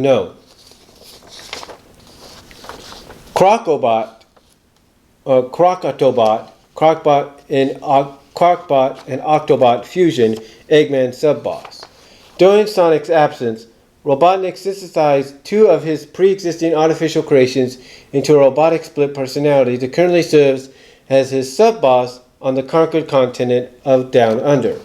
No. Crocobot, or Crocotobot, Crocbot and Octobot fusion, Eggman sub-boss. During Sonic's absence, Robotnik synthesized two of his pre-existing artificial creations into a robotic split personality that currently serves as his sub-boss on the conquered continent of Down Under.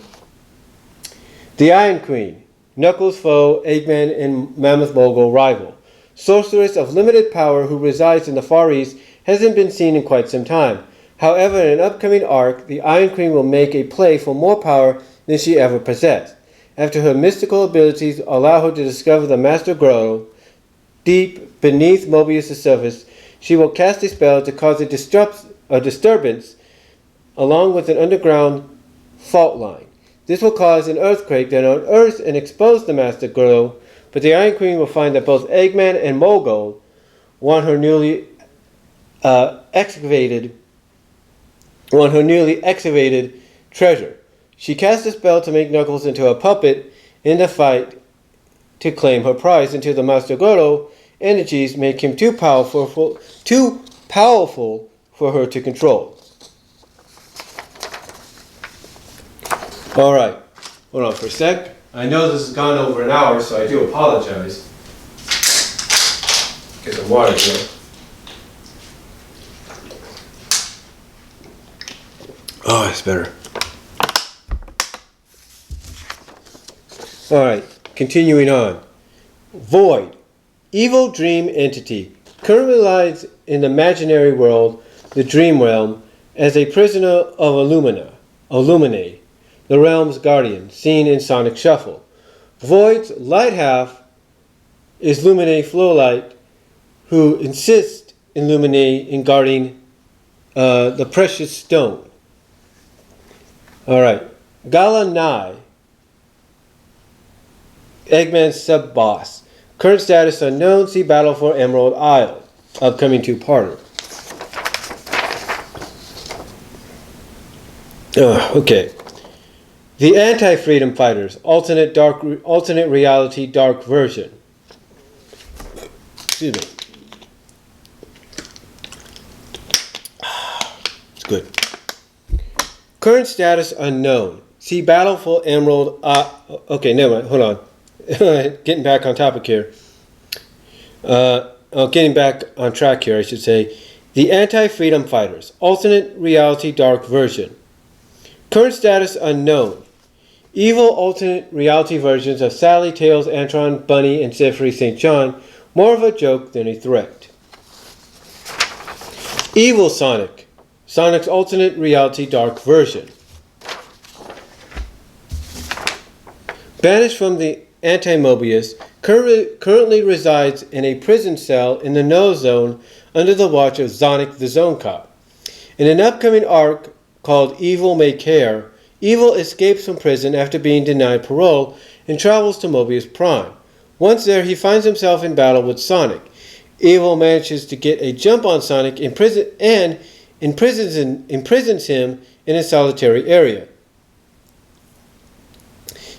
The Iron Queen, Knuckles' foe, Eggman and Mammoth Mogul rival. Sorceress of limited power who resides in the Far East, hasn't been seen in quite some time. However, in an upcoming arc, the Iron Queen will make a play for more power than she ever possessed. After her mystical abilities allow her to discover the Master Grotto deep beneath Mobius' surface, she will cast a spell to cause a disturbance along with an underground fault line. This will cause an earthquake that unearths and expose the Master Grotto, but the Iron Queen will find that both Eggman and Mogul want her newly excavated treasure. She casts a spell to make Knuckles into a puppet in the fight to claim her prize until the Master Grotto energies make him too powerful for her to control. Alright, hold on for a sec. I know this has gone over an hour, so I do apologize. Get some water here. Oh, it's better. Alright, continuing on. Void, evil dream entity, currently lies in the imaginary world, the dream realm, as a prisoner of Illumine, the realm's guardian, seen in Sonic Shuffle. Void's light half is Lumine Flowlight, who insists in Lumine in guarding the precious stone. Alright, Gala Nai, Eggman's sub-boss. Current status unknown. See Battle for Emerald Isle. Upcoming two-parter. Okay. The Anti-Freedom Fighters. Alternate reality dark version. Excuse me. It's good. Current status unknown. See Battle for Emerald. Okay, never mind. Hold on. Getting back on topic here. Getting back on track here, I should say. The Anti-Freedom Fighters. Alternate reality dark version. Current status unknown. Evil alternate reality versions of Sally, Tails, Antron, Bunny, and Zephyr St. John. More of a joke than a threat. Evil Sonic. Sonic's alternate reality dark version. Banished from the Anti-Mobius, currently resides in a prison cell in the No Zone under the watch of Sonic the Zone Cop. In an upcoming arc called Evil May Care, Evil escapes from prison after being denied parole and travels to Mobius Prime. Once there, he finds himself in battle with Sonic. Evil manages to get a jump on Sonic and imprisons him in a solitary area.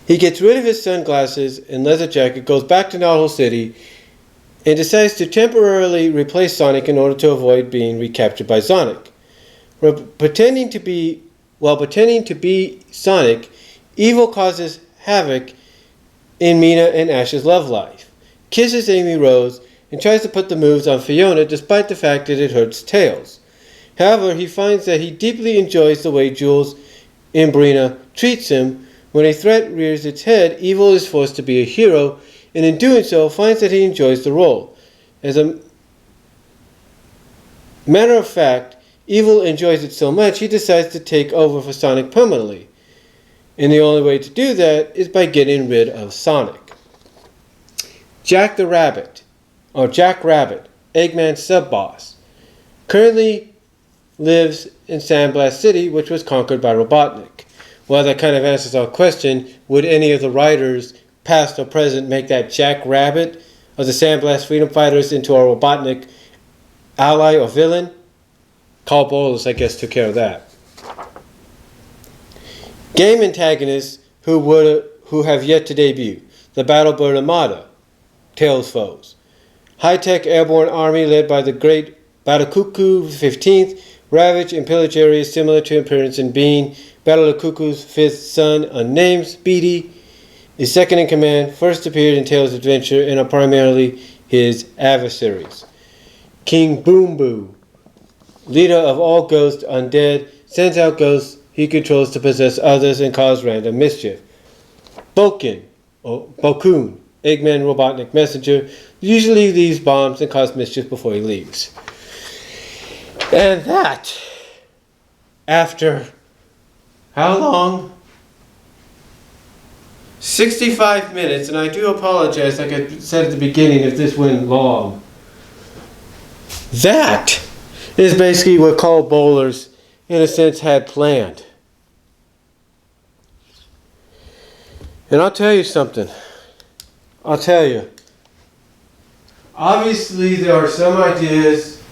He gets rid of his sunglasses and leather jacket, goes back to Knot Hole City, and decides to temporarily replace Sonic in order to avoid being recaptured by Sonic. Pretending to be Sonic, Evil causes havoc in Mina and Ash's love life, kisses Amy Rose, and tries to put the moves on Fiona despite the fact that it hurts Tails. However, he finds that he deeply enjoys the way Jules Imbrina treats him. When a threat rears its head, Evil is forced to be a hero, and in doing so, finds that he enjoys the role. As a matter of fact, Evil enjoys it so much, he decides to take over for Sonic permanently. And the only way to do that is by getting rid of Sonic. Jack Rabbit, Eggman's sub-boss, currently lives in Sandblast City, which was conquered by Robotnik. Well, that kind of answers our question. Would any of the writers, past or present, make that Jack Rabbit of the Sandblast Freedom Fighters into a Robotnik ally or villain? Karl Bollars, I guess, took care of that. Game antagonists who have yet to debut. The Battlebird Armada. Tails' foes. High-tech airborne army led by the great Badakuku 15th ravage and pillage areas similar to appearance in being. Badakuku's fifth son, unnamed Speedy, is second in command, first appeared in Tails' adventure, and are primarily his adversaries. King Boom Boo, leader of all ghosts undead, sends out ghosts he controls to possess others and cause random mischief. Bokun, Eggman Robotnik messenger, usually leaves bombs and causes mischief before he leaves. And that, after how long? 65 minutes, and I do apologize, like I said at the beginning, if this went long. That is basically what Karl Bollars, in a sense, had planned. And I'll tell you something. I'll tell you. Obviously, there are some ideas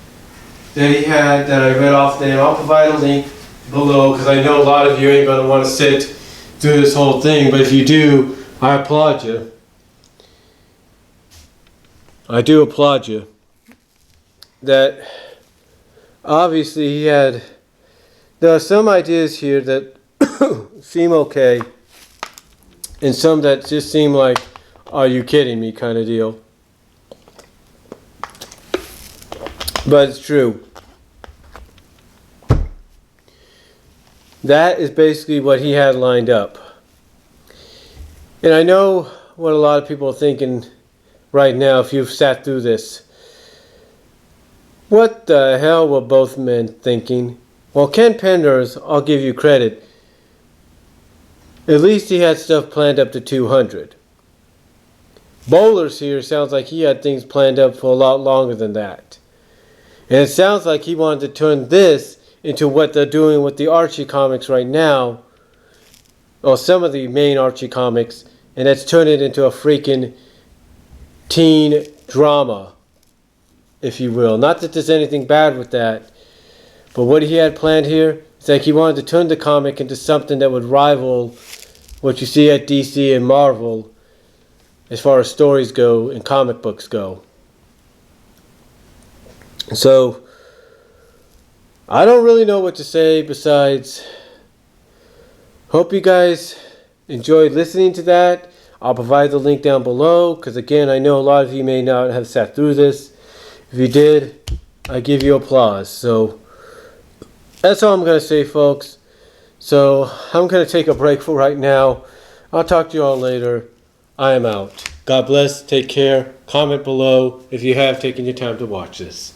that he had that I read off there. I'll provide a link below because I know a lot of you ain't going to want to sit through this whole thing. But if you do, I applaud you. I do applaud you. That obviously he had. There are some ideas here that seem okay. And some that just seem like, are you kidding me kind of deal. But it's true. That is basically what he had lined up. And I know what a lot of people are thinking right now if you've sat through this. What the hell were both men thinking? Well, Ken Penders, I'll give you credit. At least he had stuff planned up to 200. Bollars here sounds like he had things planned up for a lot longer than that. And it sounds like he wanted to turn this into what they're doing with the Archie comics right now, or some of the main Archie comics, and that's turn it into a freaking teen drama, if you will. Not that there's anything bad with that, but what he had planned here is like he wanted to turn the comic into something that would rival what you see at DC and Marvel as far as stories go and comic books go. So, I don't really know what to say besides hope you guys enjoyed listening to that. I'll provide the link down below because again, I know a lot of you may not have sat through this. If you did, I give you applause. So, that's all I'm going to say, folks. So, I'm going to take a break for right now. I'll talk to you all later. I am out. God bless. Take care. Comment below if you have taken your time to watch this.